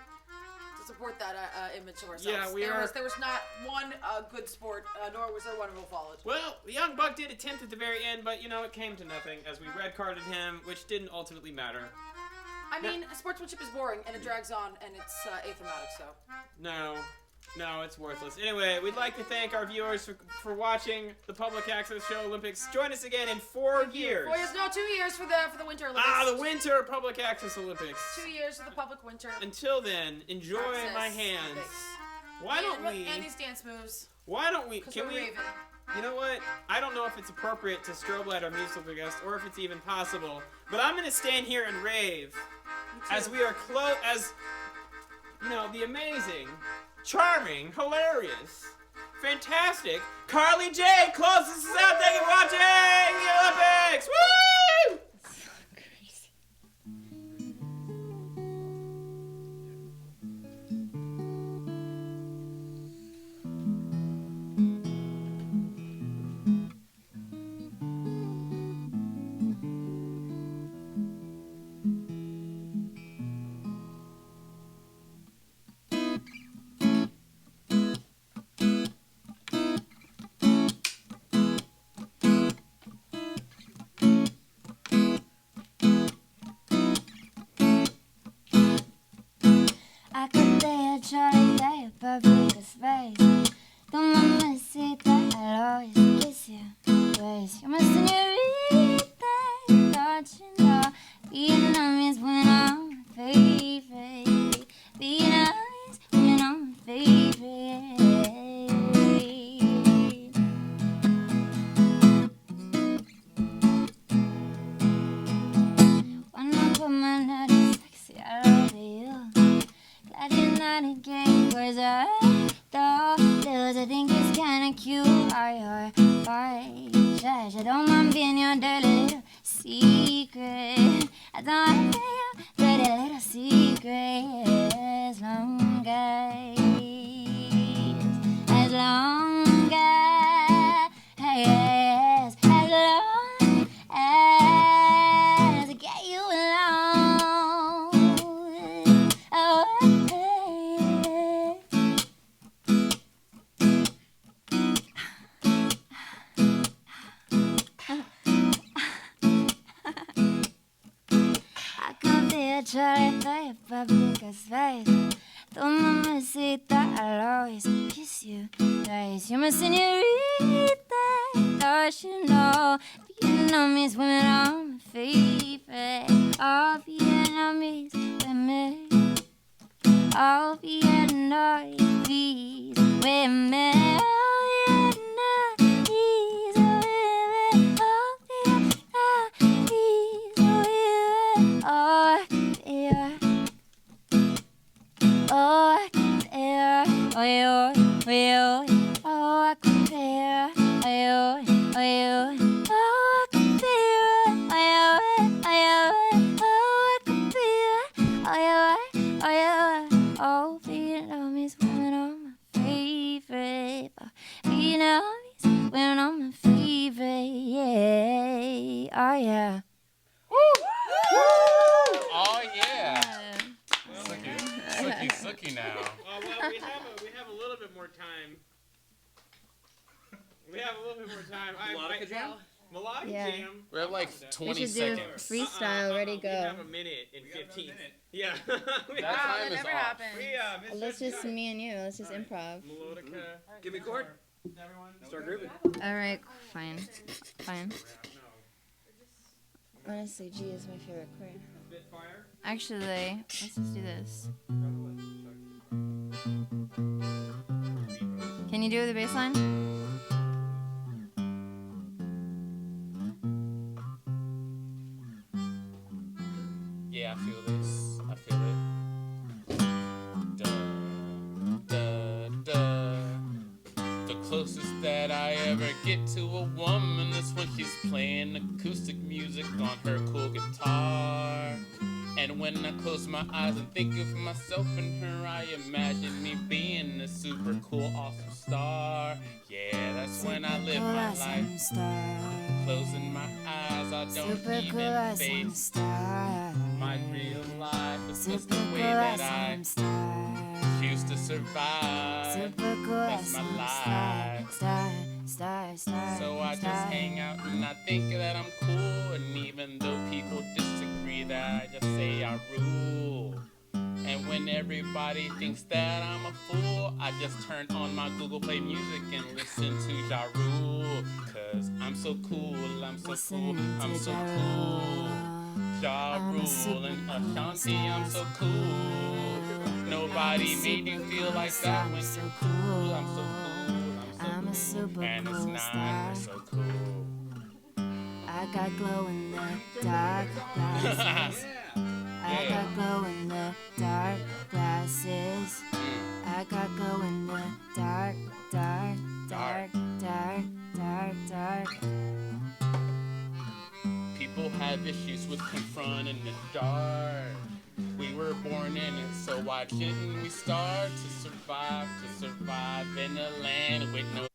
that image of ourselves. Yeah, there was not one good sport, nor was there one rule followed. Well, Young Buck did attempt at the very end, but it came to nothing as we red carded him, which didn't ultimately matter. I mean, sportsmanship is boring, and it drags on, and it's athematic, so. No, it's worthless. Anyway, we'd like to thank our viewers for watching the Public Access Show Olympics. Join us again in 4 years. 4 years, no, 2 years for the Winter Olympics. The Winter Public Access Olympics. 2 years for the public winter. Until then, enjoy Access my hands. Olympics. Why don't we? And these dance moves. Why don't we? Because Can we're we? raving. You know what? I don't know if it's appropriate to strobe light our musical guest or if it's even possible, but I'm gonna stand here and rave as we are as the amazing, charming, hilarious, fantastic Carly J closes us out. Thank you for watching the Olympics. Woo! I could be a Charlie Day, a public space. Tu mamacita, I'll always kiss you. Pues, you're my señorita, don't you know? Vietnam is when I'm my favorite. Vietnam is when I'm my favorite. When I put my nutty sexy all over you, glad you're not a game, 'cause I don't lose. I think it's kinda cute. Are your boys? I don't mind being your dirty little secret. I don't feel your dirty little secret. As long as as long as I get you alone. Oh, I could be a Charlie Day, a public space. Tu mamacita, I'll always kiss you twice. You're my señorita, don't you know? Vietnamese women are my favorite. All Vietnamese women, all Vietnamese women, all Vietnamese women, all Vietnamese women, oh dear. Oh, I compare, oh, I compare, oh, I compare, oh, I compare, oh, I compare, oh, Vietnamese women are my favorite. Vietnamese women are my favorite, yeah, oh yeah. Oh yeah. Sucky now. Well, we have a little bit more time. We have a little bit more time. Melodica jam? Melodic Yeah. jam. We have like We 20 should do seconds. freestyle, ready, We go. have a minute and 15. Yeah. We That have- Wow, time that is never off. happened. We, Let's just me and you. Let's just improv. Melodica. Give me a chord. Everyone. Start grooving. All right, fine. Honestly, G is my favorite chord. Spitfire. Actually, let's just do this. Can you do the bass line? Yeah, I feel this. I feel it. Da, da, da. The closest that I ever get to a woman is when she's playing acoustic music on her cool guitar. And when I close my eyes and think of myself and her, I imagine me being a super cool, awesome star. Yeah, that's when I live my life. Closing my eyes, I don't even face my real life. It's just the way that I choose to survive. That's my life. So I just hang out and I think that I'm cool. And even though people disagree, that I just say I rule. And when everybody thinks that I'm a fool, I just turn on my Google Play Music and listen to Ja Rule. 'Cause I'm so cool, I'm so cool, I'm so cool. Ja Rule and Ashanti, I'm so cool. Nobody made you feel like that when you're cool. I'm so cool, I'm so cool. And it's not so cool. I got glow in the dark glasses. I got glow in the dark glasses. I got glow in the dark, dark, dark, dark, dark, dark. People have issues with confronting the dark. We were born in it, so why shouldn't we start to survive in a land with no